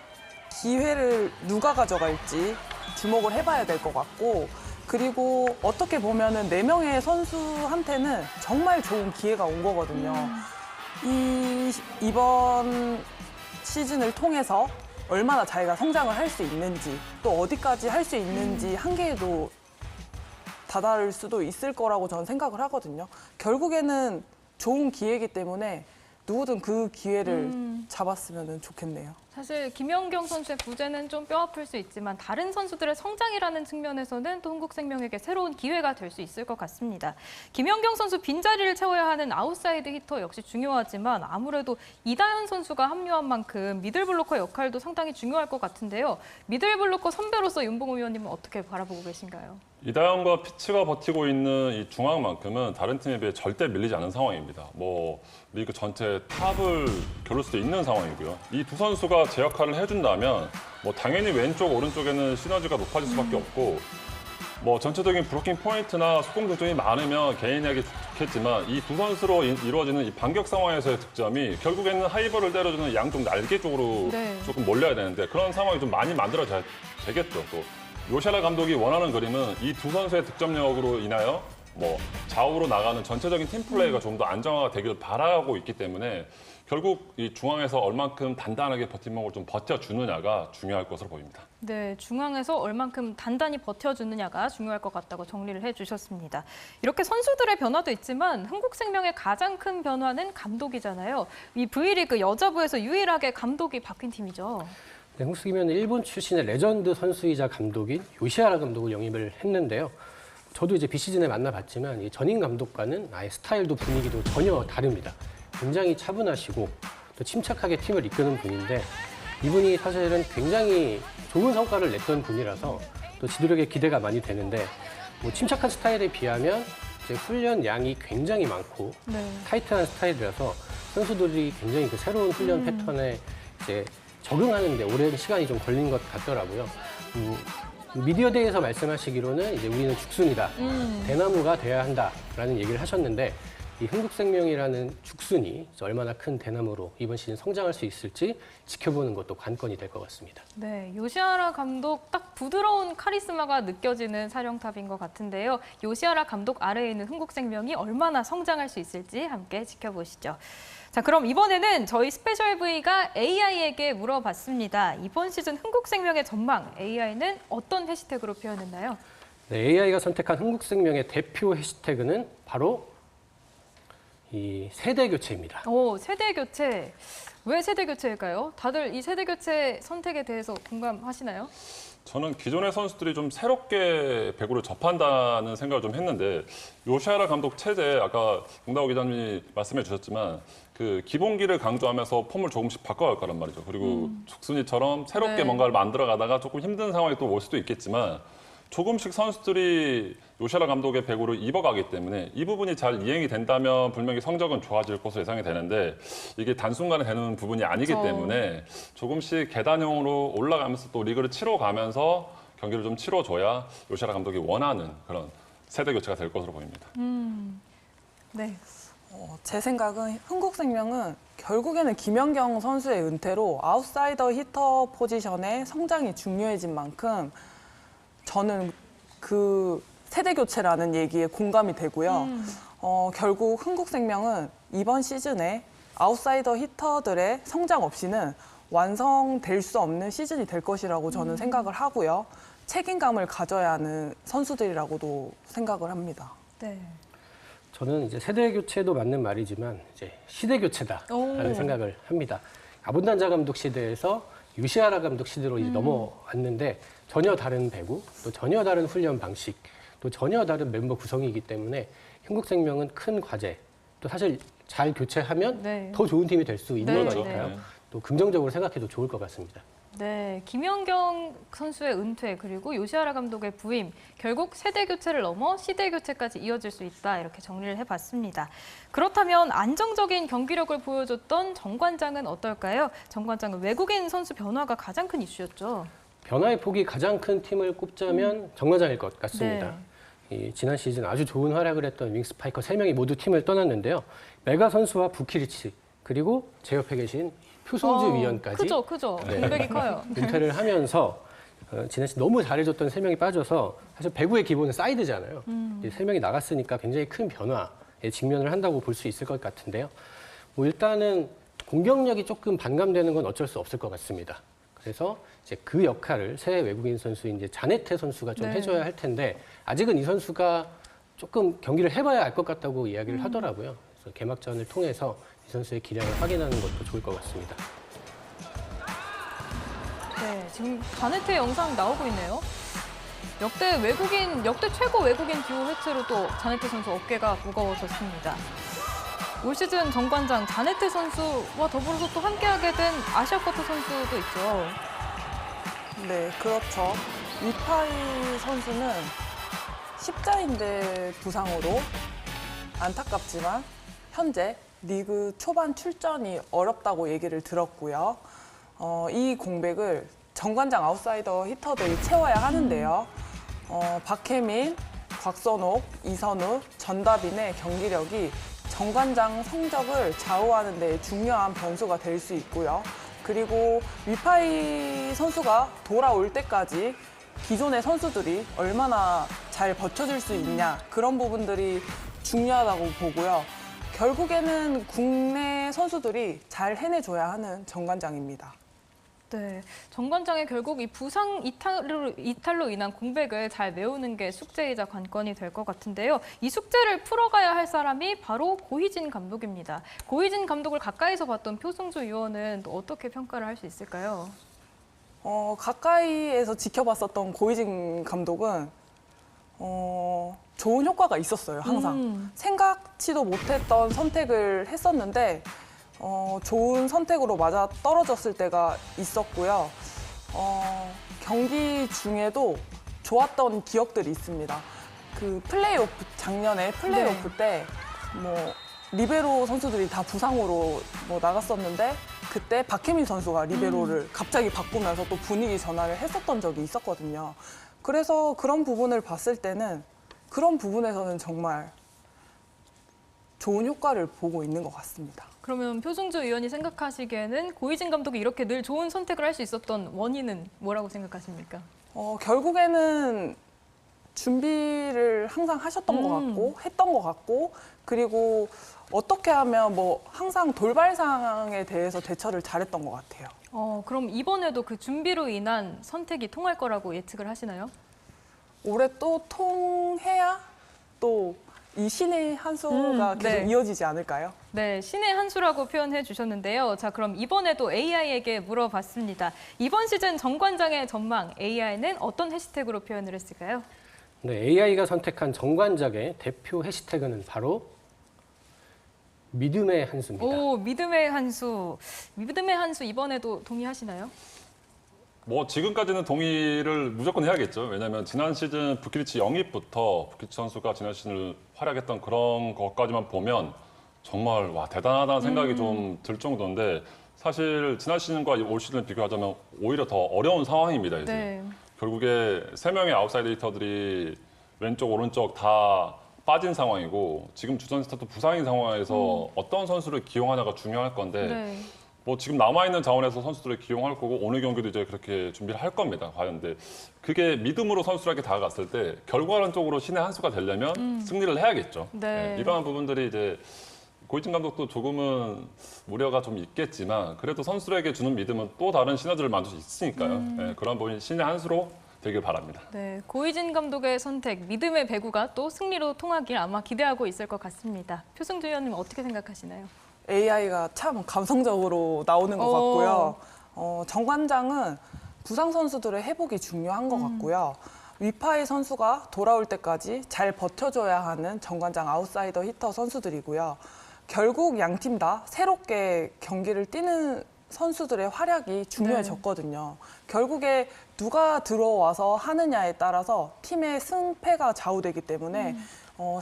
기회를 누가 가져갈지 주목을 해봐야 될 것 같고, 그리고 어떻게 보면은 4명의 선수한테는 정말 좋은 기회가 온 거거든요. 이번 시즌을 통해서 얼마나 자기가 성장을 할 수 있는지, 또 어디까지 할 수 있는지 한계에도 다다를 수도 있을 거라고 저는 생각을 하거든요. 결국에는 좋은 기회이기 때문에 누구든 그 기회를 잡았으면 좋겠네요. 사실 김연경 선수의 부재는 좀 뼈아플 수 있지만 다른 선수들의 성장이라는 측면에서는 또 흥국생명에게 새로운 기회가 될 수 있을 것 같습니다. 김연경 선수 빈자리를 채워야 하는 아웃사이드 히터 역시 중요하지만 아무래도 이다현 선수가 합류한 만큼 미들블로커 역할도 상당히 중요할 것 같은데요. 미들블로커 선배로서 윤봉호 위원님은 어떻게 바라보고 계신가요? 이다현과 피치가 버티고 있는 이 중앙만큼은 다른 팀에 비해 절대 밀리지 않은 상황입니다. 뭐 리그 전체 탑을 겨룰 수도 있는 상황이고요. 이 두 선수가 제 역할을 해준다면 뭐 당연히 왼쪽 오른쪽에는 시너지가 높아질 수밖에 없고, 뭐 전체적인 브로킹 포인트나 속공 득점이 많으면 개인에게 좋겠지만 이 두 선수로 이루어지는 이 반격 상황에서의 득점이 결국에는 하이버를 때려주는 양쪽 날개 쪽으로 조금 몰려야 되는데 그런 상황이 좀 많이 만들어져야 되겠죠. 또 요샤라 감독이 원하는 그림은 이 두 선수의 득점력으로 인하여 뭐 좌우로 나가는 전체적인 팀 플레이가 좀 더 안정화가 되길 바라고 있기 때문에 결국 이 중앙에서 얼만큼 단단하게 버팀목을 좀 버텨주느냐가 중요할 것으로 보입니다. 네, 중앙에서 얼만큼 단단히 버텨주느냐가 중요할 것 같다고 정리를 해주셨습니다. 이렇게 선수들의 변화도 있지만 흥국생명의 가장 큰 변화는 감독이잖아요. 이 V리그 여자부에서 유일하게 감독이 바뀐 팀이죠. 네, 흥국생명은 일본 출신의 레전드 선수이자 감독인 요시하라 감독을 영입을 했는데요. 저도 이제 비시즌에 만나봤지만 이 전임 감독과는 아예 스타일도 분위기도 전혀 다릅니다. 굉장히 차분하시고 또 침착하게 팀을 이끄는 분인데 이분이 사실은 굉장히 좋은 성과를 냈던 분이라서 또 지도력에 기대가 많이 되는데 뭐 침착한 스타일에 비하면 이제 훈련 양이 굉장히 많고 타이트한 스타일이라서 선수들이 굉장히 그 새로운 훈련 패턴에 이제 적응하는데 오랜 시간이 좀 걸린 것 같더라고요. 미디어데이에서 말씀하시기로는 이제 우리는 죽순이다, 대나무가 돼야 한다라는 얘기를 하셨는데 이 흥국생명이라는 죽순이 얼마나 큰 대나무로 이번 시즌 성장할 수 있을지 지켜보는 것도 관건이 될 것 같습니다. 네, 요시하라 감독 딱 부드러운 카리스마가 느껴지는 사령탑인 것 같은데요. 요시하라 감독 아래에 있는 흥국생명이 얼마나 성장할 수 있을지 함께 지켜보시죠. 자, 그럼 이번에는 저희 스페셜 V가 AI에게 물어봤습니다. 이번 시즌 흥국생명의 전망, AI는 어떤 해시태그로 표현했나요? 네, AI가 선택한 흥국생명의 대표 해시태그는 바로 이 세대 교체입니다. 오, 세대 교체. 왜 세대 교체일까요? 다들 이 세대 교체 선택에 대해서 공감하시나요? 저는 기존의 선수들이 좀 새롭게 배구를 접한다는 생각을 좀 했는데 요시하라 감독 체제 아까 공다호 기자님이 말씀해 주셨지만 그 기본기를 강조하면서 폼을 조금씩 바꿔갈 거란 말이죠. 그리고 죽순이처럼 새롭게 뭔가를 만들어가다가 조금 힘든 상황이 또 올 수도 있겠지만 조금씩 선수들이 요시하라 감독의 배구를 입어가기 때문에 이 부분이 잘 이행이 된다면 분명히 성적은 좋아질 것으로 예상이 되는데 이게 단순간에 되는 부분이 아니기 때문에 조금씩 계단형으로 올라가면서 또 리그를 치러가면서 경기를 좀 치러줘야 요시하라 감독이 원하는 그런 세대 교체가 될 것으로 보입니다. 네. 제 생각은 흥국생명은 결국에는 김연경 선수의 은퇴로 아웃사이더 히터 포지션의 성장이 중요해진 만큼 저는 그 세대 교체라는 얘기에 공감이 되고요. 결국 흥국생명은 이번 시즌에 아웃사이더 히터들의 성장 없이는 완성될 수 없는 시즌이 될 것이라고 저는 생각을 하고요. 책임감을 가져야 하는 선수들이라고도 생각을 합니다. 네. 저는 이제 세대 교체도 맞는 말이지만 이제 시대 교체다라는 생각을 합니다. 아본단자 감독 시대에서 요시하라 감독 시대로 이제 넘어왔는데 전혀 다른 배구, 또 전혀 다른 훈련 방식, 또 전혀 다른 멤버 구성이기 때문에 흥국생명은 큰 과제, 또 사실 잘 교체하면 더 좋은 팀이 될 수 있는 거니까요. 또 긍정적으로 생각해도 좋을 것 같습니다. 네, 김연경 선수의 은퇴 그리고 요시하라 감독의 부임, 결국 세대 교체를 넘어 시대 교체까지 이어질 수 있다 이렇게 정리를 해봤습니다. 그렇다면 안정적인 경기력을 보여줬던 정관장은 어떨까요? 정관장은 외국인 선수 변화가 가장 큰 이슈였죠. 변화의 폭이 가장 큰 팀을 꼽자면 정관장일 것 같습니다. 이 지난 시즌 아주 좋은 활약을 했던 윙스파이커 3명이 모두 팀을 떠났는데요. 메가 선수와 부키리치 그리고 제 옆에 계신 표성주 위원까지 크죠. 공백이 커요. 은퇴를 하면서 지난 시즌 너무 잘해줬던 3명이 빠져서 사실 배구의 기본은 사이드잖아요. 이 3명이 나갔으니까 굉장히 큰 변화에 직면을 한다고 볼 수 있을 것 같은데요. 뭐 일단은 공격력이 조금 반감되는 건 어쩔 수 없을 것 같습니다. 그래서 이제 그 역할을 새 외국인 선수인 이제 자네테 선수가 좀 해줘야 할 텐데 아직은 이 선수가 조금 경기를 해봐야 알 것 같다고 이야기를 하더라고요. 그래서 개막전을 통해서 이 선수의 기량을 확인하는 것도 좋을 것 같습니다. 네, 지금 자네테 영상 나오고 있네요. 역대 최고 외국인 듀오 혜트로 또 자네테 선수 어깨가 무거워졌습니다. 올 시즌 정관장 자네테 선수와 더불어서 또 함께하게 된 아시아쿼터 선수도 있죠. 네, 그렇죠. 위파이 선수는 십자인대 부상으로 안타깝지만 현재 리그 초반 출전이 어렵다고 얘기를 들었고요. 이 공백을 정관장 아웃사이더 히터들이 채워야 하는데요. 박혜민, 곽선옥, 이선우, 전다빈의 경기력이 정관장 성적을 좌우하는 데 중요한 변수가 될 수 있고요. 그리고 위파이 선수가 돌아올 때까지 기존의 선수들이 얼마나 잘 버텨줄 수 있냐 그런 부분들이 중요하다고 보고요. 결국에는 국내 선수들이 잘 해내줘야 하는 정관장입니다. 네, 정관장의 결국 이 부상 이탈로 인한 공백을 잘 메우는 게 숙제이자 관건이 될 것 같은데요. 이 숙제를 풀어가야 할 사람이 바로 고희진 감독입니다. 고희진 감독을 가까이서 봤던 표승주 위원은 또 어떻게 평가를 할 수 있을까요? 가까이에서 지켜봤었던 고희진 감독은 좋은 효과가 있었어요, 항상. 생각지도 못했던 선택을 했었는데 좋은 선택으로 맞아 떨어졌을 때가 있었고요. 경기 중에도 좋았던 기억들이 있습니다. 그 작년에 플레이오프 때 리베로 선수들이 다 부상으로 나갔었는데 그때 박혜민 선수가 리베로를 갑자기 바꾸면서 또 분위기 전환을 했었던 적이 있었거든요. 그래서 그런 부분을 봤을 때는 그런 부분에서는 정말 좋은 효과를 보고 있는 것 같습니다. 그러면 표승주 위원이 생각하시기에는 고희진 감독이 이렇게 늘 좋은 선택을 할 수 있었던 원인은 뭐라고 생각하십니까? 결국에는 준비를 항상 하셨던 것 같고 했던 것 같고 그리고 어떻게 하면 항상 돌발 상황에 대해서 대처를 잘했던 것 같아요. 그럼 이번에도 그 준비로 인한 선택이 통할 거라고 예측을 하시나요? 올해 또 통해야 또 이 신의 한 수가 계속 이어지지 않을까요? 네, 신의 한 수라고 표현해 주셨는데요. 자, 그럼 이번에도 AI에게 물어봤습니다. 이번 시즌 정관장의 전망, AI는 어떤 해시태그로 표현을 했을까요? 네, AI가 선택한 정관장의 대표 해시태그는 바로 믿음의 한 수입니다. 오, 믿음의 한 수. 믿음의 한 수 이번에도 동의하시나요? 지금까지는 동의를 무조건 해야겠죠. 왜냐하면 지난 시즌 부키리치 영입부터 부키리치 선수가 지난 시즌을 활약했던 그런 것까지만 보면 정말 대단하다는 생각이 좀 들 정도인데 사실 지난 시즌과 올 시즌을 비교하자면 오히려 더 어려운 상황입니다. 이제. 네. 결국에 3명의 아웃사이드 히터들이 왼쪽 오른쪽 다 빠진 상황이고 지금 주전 스타트 부상인 상황에서 어떤 선수를 기용하냐가 중요할 건데 지금 남아있는 자원에서 선수들을 기용할 거고 오늘 경기도 이제 그렇게 준비를 할 겁니다. 과연 근데 그게 믿음으로 선수들에게 다가갔을 때 결과론적으로 신의 한 수가 되려면 승리를 해야겠죠. 네. 이러한 부분들이 이제 고희진 감독도 조금은 우려가 좀 있겠지만 그래도 선수들에게 주는 믿음은 또 다른 시너지를 만들 수 있으니까요. 그런 부분이 신의 한 수로 되길 바랍니다. 네, 고희진 감독의 선택, 믿음의 배구가 또 승리로 통하길 아마 기대하고 있을 것 같습니다. 표승주 위원님 어떻게 생각하시나요? AI가 참 감성적으로 나오는 것 같고요. 정관장은 부상 선수들의 회복이 중요한 것 같고요. 위파이 선수가 돌아올 때까지 잘 버텨줘야 하는 정관장 아웃사이더 히터 선수들이고요. 결국 양 팀 다 새롭게 경기를 뛰는 선수들의 활약이 중요해졌거든요. 결국에 누가 들어와서 하느냐에 따라서 팀의 승패가 좌우되기 때문에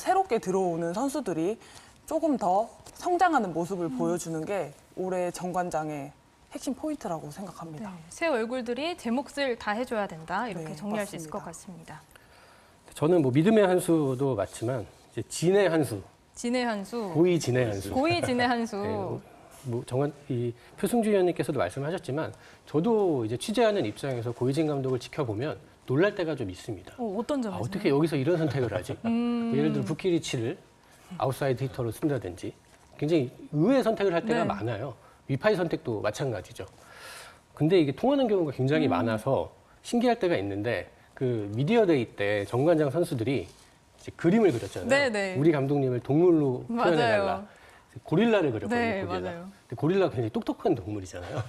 새롭게 들어오는 선수들이 조금 더 성장하는 모습을 보여주는 게 올해 정관장의 핵심 포인트라고 생각합니다. 네, 새 얼굴들이 제 몫을 다 해줘야 된다. 이렇게 네, 정리할 수 있을 맞습니다. 것 같습니다. 저는 뭐 믿음의 한 수도 맞지만 이제 진의 한 수, 진의 한 수, 고의 진의 한 수. 고의 진의 한 수. 네, 이 표승주 위원님께서도 말씀하셨지만 저도 이제 취재하는 입장에서 고이진 감독을 지켜보면 놀랄 때가 좀 있습니다. 어떤 점에서? 어떻게 여기서 이런 선택을 하지? 뭐 예를 들어 부키리치를 아웃사이드 히터로 쓴다든지 굉장히 의외의 선택을 할 때가 네. 많아요. 위파이 선택도 마찬가지죠. 근데 이게 통하는 경우가 굉장히 많아서 신기할 때가 있는데 그 미디어데이 때 정관장 선수들이 이제 그림을 그렸잖아요. 네, 네. 우리 감독님을 동물로 맞아요. 표현해달라. 고릴라를 그렸거든요. 네, 거기에다. 맞아요. 근데 고릴라가 굉장히 똑똑한 동물이잖아요.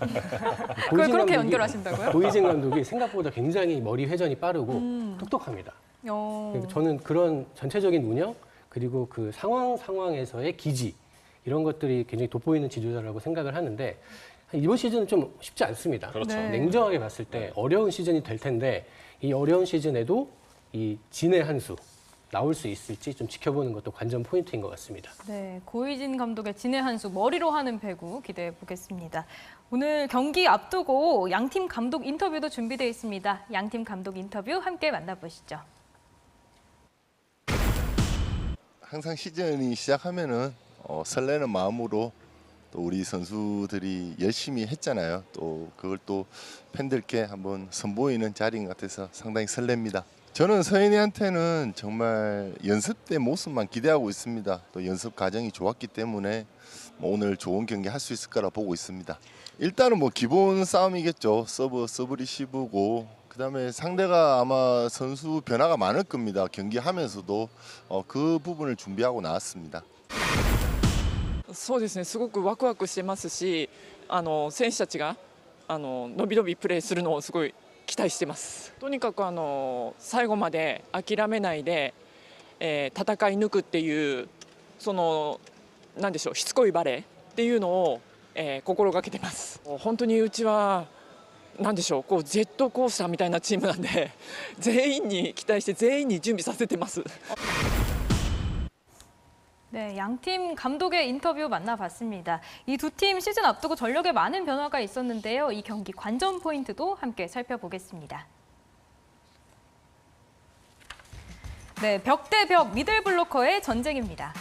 그걸 그렇게 연결하신다고요? 고이진 감독이 생각보다 굉장히 머리 회전이 빠르고 똑똑합니다. 그러니까 저는 그런 전체적인 운영 그리고 그 상황에서의 기지 이런 것들이 굉장히 돋보이는 지도자라고 생각을 하는데 이번 시즌은 좀 쉽지 않습니다. 그렇죠. 네. 냉정하게 봤을 때 어려운 시즌이 될 텐데 이 어려운 시즌에도 이 진의 한 수 나올 수 있을지 좀 지켜보는 것도 관전 포인트인 것 같습니다. 네, 고이진 감독의 진의 한 수 머리로 하는 배구 기대해 보겠습니다. 오늘 경기 앞두고 양팀 감독 인터뷰도 준비되어 있습니다. 양팀 감독 인터뷰 함께 만나보시죠. 항상 시즌이 시작하면은 설레는 마음으로 또 우리 선수들이 열심히 했잖아요. 또 그걸 또 팬들께 한번 선보이는 자리인 것 같아서 상당히 설렙니다. 저는 서인이한테는 정말 연습 때 모습만 기대하고 있습니다. 또 연습 과정이 좋았기 때문에 뭐 오늘 좋은 경기 할 수 있을 거라 보고 있습니다. 일단은 뭐 기본 싸움이겠죠. 서브 리시브고 그다음에 상대가 아마 선수 변화가 많을 겁니다. 경기하면서도 그 부분을 준비하고 나왔습니다. そうですね、すごくワクワクしてますし、選手たちがのびのびプレーするのをすごい期待してます。とにかく最後まで諦めないで、戦い抜くっていうそのなんでしょうしつこいバレーっていうのを、心がけてます。本当にうちはなんでしょうこうジェットコースターみたいなチームなんで全員に期待して全員に準備させてます。 네, 양팀 감독의 인터뷰 만나봤습니다. 이 두 팀 시즌 앞두고 전력에 많은 변화가 있었는데요. 이 경기 관전 포인트도 함께 살펴보겠습니다. 네, 벽 대 벽 미들 블로커의 전쟁입니다.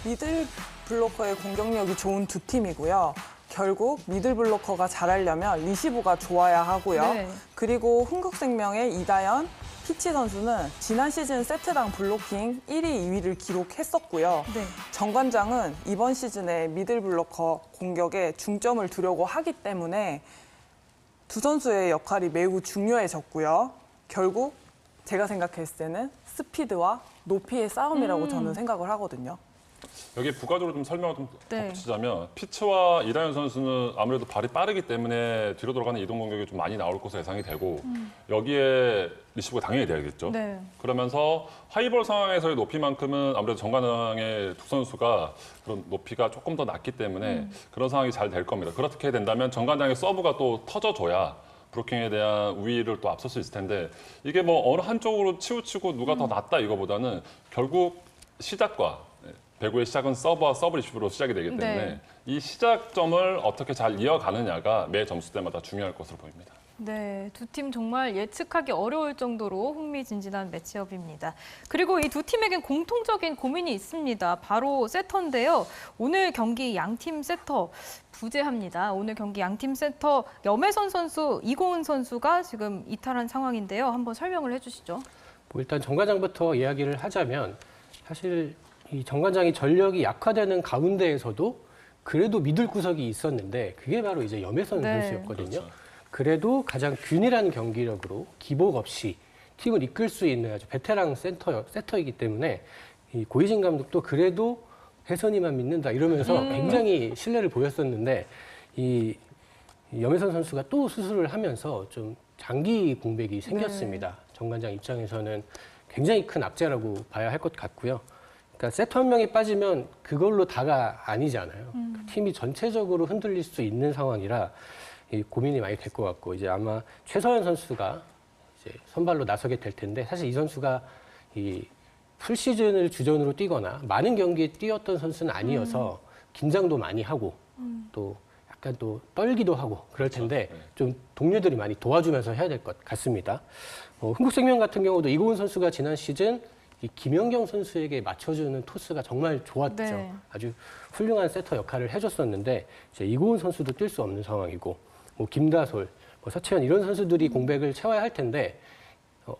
미들 블로커의 공격력이 좋은 두 팀이고요. 결국 미들 블로커가 잘하려면 리시브가 좋아야 하고요. 네. 그리고 흥국생명의 이다연, 피치 선수는 지난 시즌 세트당 블로킹 1위, 2위를 기록했었고요. 네. 정관장은 이번 시즌에 미들 블로커 공격에 중점을 두려고 하기 때문에 두 선수의 역할이 매우 중요해졌고요. 결국 제가 생각했을 때는 스피드와 높이의 싸움이라고 저는 생각을 하거든요. 여기 부가적으로 좀 설명을 좀 네. 덧붙이자면 피츠와 이다현 선수는 아무래도 발이 빠르기 때문에 뒤로 돌아가는 이동 공격이 좀 많이 나올 것으로 예상이 되고 여기에 리시브가 당연히 돼야겠죠. 네. 그러면서 하이볼 상황에서의 높이만큼은 아무래도 정관장의 두 선수가 그런 높이가 조금 더 낮기 때문에 그런 상황이 잘 될 겁니다. 그렇게 된다면 정관장의 서브가 또 터져줘야 브로킹에 대한 우위를 또 앞설 수 있을 텐데 이게 뭐 어느 한쪽으로 치우치고 누가 더 낫다 이거보다는 결국 시작과 배구의 시작은 서브와 서브 리시브로 시작이 되기 때문에 네. 이 시작점을 어떻게 잘 이어가느냐가 매 점수 때마다 중요할 것으로 보입니다. 네, 두 팀 정말 예측하기 어려울 정도로 흥미진진한 매치업입니다. 그리고 이 두 팀에겐 공통적인 고민이 있습니다. 바로 세터인데요. 오늘 경기 양팀 세터 부재합니다. 오늘 경기 양팀 세터 염혜선 선수, 이고은 선수가 지금 이탈한 상황인데요. 한번 설명을 해주시죠. 뭐 일단 정관장부터 이야기를 하자면 사실 이 정관장이 전력이 약화되는 가운데에서도 그래도 믿을 구석이 있었는데 그게 바로 이제 염혜선 네. 선수였거든요. 그렇죠. 그래도 가장 균일한 경기력으로 기복 없이 팀을 이끌 수 있는 아주 베테랑 세터이기 때문에 이 고이진 감독도 그래도 혜선이만 믿는다 이러면서 굉장히 신뢰를 보였었는데 이 염혜선 선수가 또 수술을 하면서 좀 장기 공백이 생겼습니다. 정관장 입장에서는 굉장히 큰 악재라고 봐야 할 것 같고요. 그러니까 세터 한 명이 빠지면 그걸로 다가 아니잖아요. 팀이 전체적으로 흔들릴 수 있는 상황이라 이 고민이 많이 될 것 같고 이제 아마 최서연 선수가 이제 선발로 나서게 될 텐데 사실 이 선수가 이 풀시즌을 주전으로 뛰거나 많은 경기에 뛰었던 선수는 아니어서 긴장도 많이 하고 또 약간 또 떨기도 하고 그럴 텐데 좀 동료들이 많이 도와주면서 해야 될 것 같습니다. 흥국생명 같은 경우도 이고은 선수가 지난 시즌 이 김연경 선수에게 맞춰주는 토스가 정말 좋았죠. 네. 아주 훌륭한 세터 역할을 해줬었는데 이제 이고은 선수도 뛸 수 없는 상황이고 뭐 김다솔, 뭐 서채연 이런 선수들이 공백을 채워야 할 텐데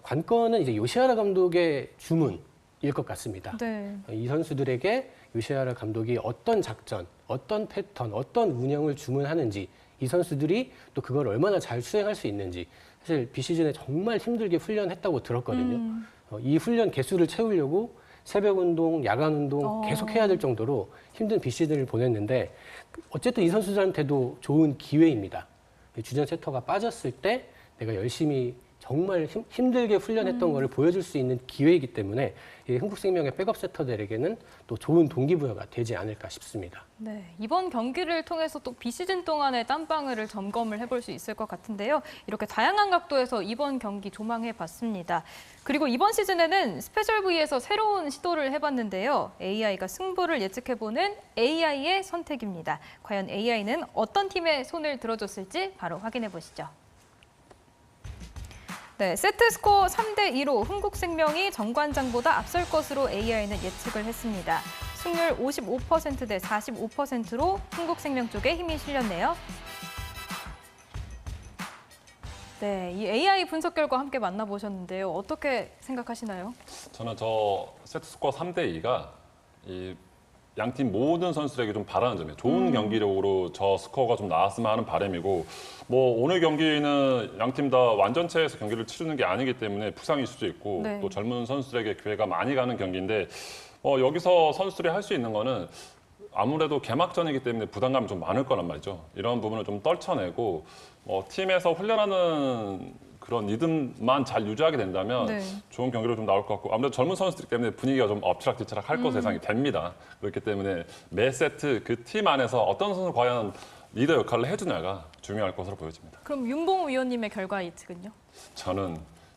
관건은 이제 요시하라 감독의 주문일 것 같습니다. 네. 이 선수들에게 요시하라 감독이 어떤 작전, 어떤 패턴, 어떤 운영을 주문하는지 이 선수들이 또 그걸 얼마나 잘 수행할 수 있는지 사실 비시즌에 정말 힘들게 훈련했다고 들었거든요. 이 훈련 개수를 채우려고 새벽 운동, 야간 운동 계속 해야 될 정도로 힘든 비시즌을 보냈는데 어쨌든 이 선수들한테도 좋은 기회입니다. 주전 세터가 빠졌을 때 내가 열심히 정말 힘들게 훈련했던 거를 보여줄 수 있는 기회이기 때문에 이 흥국생명의 백업 세터들에게는 또 좋은 동기부여가 되지 않을까 싶습니다. 네, 이번 경기를 통해서 또 비시즌 동안의 땀방울을 점검을 해볼 수 있을 것 같은데요. 이렇게 다양한 각도에서 이번 경기 조망해봤습니다. 그리고 이번 시즌에는 스페셜 V에서 새로운 시도를 해봤는데요. AI가 승부를 예측해보는 AI의 선택입니다. 과연 AI는 어떤 팀의 손을 들어줬을지 바로 확인해보시죠. 네, 세트 스코어 3대2로 흥국생명이 정관장보다 앞설 것으로 AI는 예측을 했습니다. 승률 55% 대 45%로 흥국생명 쪽에 힘이 실렸네요. 네, 이 AI 분석 결과 함께 만나보셨는데요. 어떻게 생각하시나요? 저는 저 세트 스코어 3대2가 이 양팀 모든 선수들에게 좀 바라는 점이에요. 좋은 경기력으로 저 스코어가 좀 나왔으면 하는 바람이고 뭐 오늘 경기는 양팀 다 완전체에서 경기를 치르는 게 아니기 때문에 부상일 수도 있고 네. 또 젊은 선수들에게 기회가 많이 가는 경기인데 여기서 선수들이 할 수 있는 거는 아무래도 개막전이기 때문에 부담감이 좀 많을 거란 말이죠. 이런 부분을 좀 떨쳐내고 팀에서 훈련하는 그런 리듬만 잘 유지하게 된다면 네. 좋은 경기로 좀 나올 것 같고 아무래도 젊은 선수들 때문에 분위기가 좀 엎치락뒤치락 할 것으로 예상이 됩니다. 그렇기 때문에 매 세트 그 팀 안에서 어떤 선수 과연 리더 역할을 해주냐가 중요할 것으로 보여집니다. 그럼 윤봉우 위원님의 결과 예측은요? 저는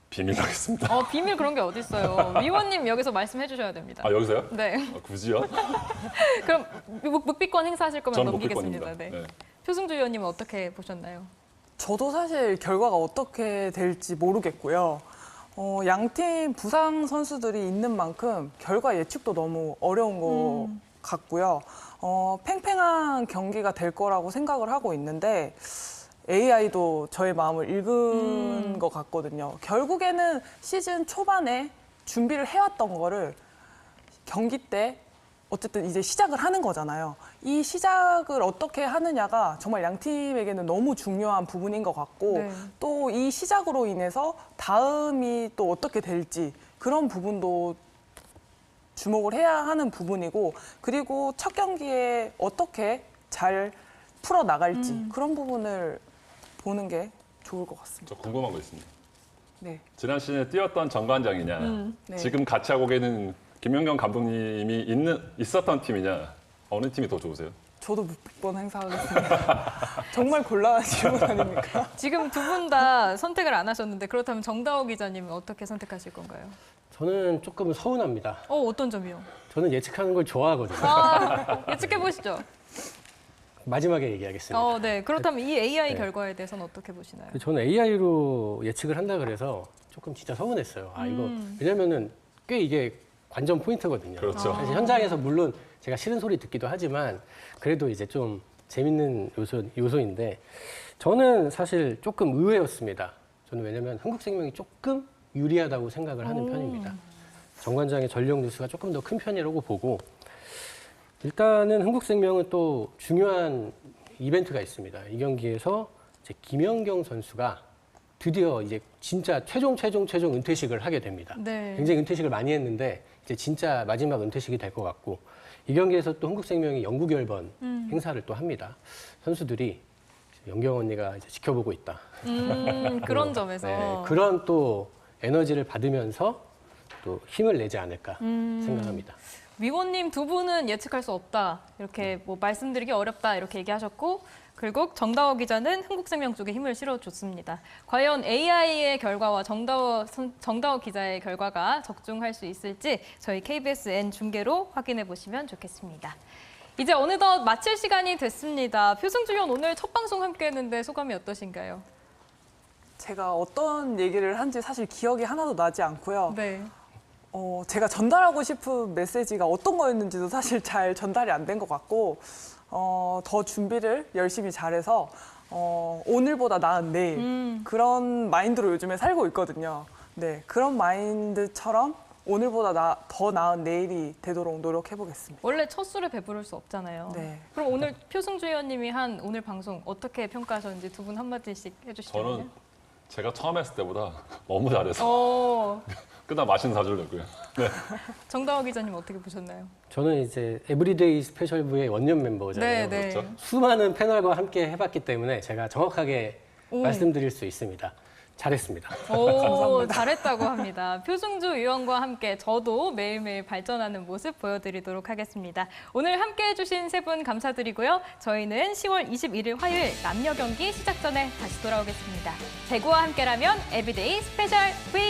비밀로 하겠습니다. 비밀 그런 게 어디 있어요. 위원님 여기서 말씀해 주셔야 됩니다. 아 여기서요? 네. 굳이요? 그럼 묵비권 행사하실 거면 저는 넘기겠습니다. 묵비권입니다. 네. 표승주 위원님은 어떻게 보셨나요? 저도 사실 결과가 어떻게 될지 모르겠고요. 양팀 부상 선수들이 있는 만큼 결과 예측도 너무 어려운 것 같고요. 팽팽한 경기가 될 거라고 생각을 하고 있는데 AI도 저의 마음을 읽은 것 같거든요. 결국에는 시즌 초반에 준비를 해왔던 거를 경기 때 어쨌든 이제 시작을 하는 거잖아요. 이 시작을 어떻게 하느냐가 정말 양 팀에게는 너무 중요한 부분인 것 같고 네. 또 이 시작으로 인해서 다음이 또 어떻게 될지 그런 부분도 주목을 해야 하는 부분이고 그리고 첫 경기에 어떻게 잘 풀어나갈지 그런 부분을 보는 게 좋을 것 같습니다. 저 궁금한 거 있습니다. 네. 지난 시즌에 뛰었던 정관장이냐 네. 지금 같이 하고 계는 김연경 감독님이 있었던 팀이냐 어느 팀이 더 좋으세요? 저도 묵비권 행사하겠습니다. 정말 곤란한 질문 아닙니까? 지금 두 분 다 선택을 안 하셨는데 그렇다면 정다호 기자님은 어떻게 선택하실 건가요? 저는 조금 서운합니다. 어떤 점이요? 저는 예측하는 걸 좋아하거든요. 예측해 보시죠. 마지막에 얘기하겠습니다. 네. 그렇다면 이 AI 네. 결과에 대해서는 어떻게 보시나요? 저는 AI로 예측을 한다 그래서 조금 진짜 서운했어요. 이거 왜냐면은 꽤 이게 관전 포인트거든요. 그렇죠. 사실 현장에서 물론 제가 싫은 소리 듣기도 하지만 그래도 이제 좀 재밌는 요소인데 저는 사실 조금 의외였습니다. 저는 왜냐면 흥국생명이 조금 유리하다고 생각을 하는 편입니다. 정관장의 전력 누수가 조금 더 큰 편이라고 보고 일단은 흥국생명은 또 중요한 이벤트가 있습니다. 이 경기에서 이제 김연경 선수가 드디어 이제 진짜 최종 은퇴식을 하게 됩니다. 네. 굉장히 은퇴식을 많이 했는데 이제 진짜 마지막 은퇴식이 될 것 같고 이 경기에서 또 흥국생명이 영구결번 행사를 또 합니다. 선수들이 연경 언니가 이제 지켜보고 있다. 그런 점에서 네, 그런 또 에너지를 받으면서 또 힘을 내지 않을까 생각합니다. 위원님 두 분은 예측할 수 없다. 이렇게 뭐 말씀드리기 어렵다. 이렇게 얘기하셨고 결국 정다워 기자는 흥국생명 쪽에 힘을 실어줬습니다. 과연 AI의 결과와 정다워 기자의 결과가 적중할 수 있을지 저희 KBSN 중계로 확인해 보시면 좋겠습니다. 이제 어느덧 마칠 시간이 됐습니다. 표승주 위원 오늘 첫 방송 함께했는데 소감이 어떠신가요? 제가 어떤 얘기를 한지 사실 기억이 하나도 나지 않고요. 네. 제가 전달하고 싶은 메시지가 어떤 거였는지도 사실 잘 전달이 안 된 것 같고 더 준비를 열심히 잘해서 오늘보다 나은 내일 그런 마인드로 요즘에 살고 있거든요. 네, 그런 마인드처럼 오늘보다 더 나은 내일이 되도록 노력해보겠습니다. 원래 첫 술에 배부를 수 없잖아요. 네. 그럼 오늘 표승주 의원님이 한 오늘 방송 어떻게 평가하셨는지 두 분 한마디씩 해주시면요. 저는 제가 처음 했을 때보다 너무 잘해서 끝나 맛있는 사주려고요. 네. 정다워 기자님 어떻게 보셨나요? 저는 이제 에브리데이 스페셜부의 원년 멤버잖아요. 네. 그렇죠? 수많은 패널과 함께 해봤기 때문에 제가 정확하게 말씀드릴 수 있습니다. 잘했습니다. 오, 잘했다고 합니다. 표승주 의원과 함께 저도 매일매일 발전하는 모습 보여드리도록 하겠습니다. 오늘 함께해 주신 세 분 감사드리고요. 저희는 10월 21일 화요일 남녀 경기 시작 전에 다시 돌아오겠습니다. 배구와 함께라면 에브리데이 스페셜 V!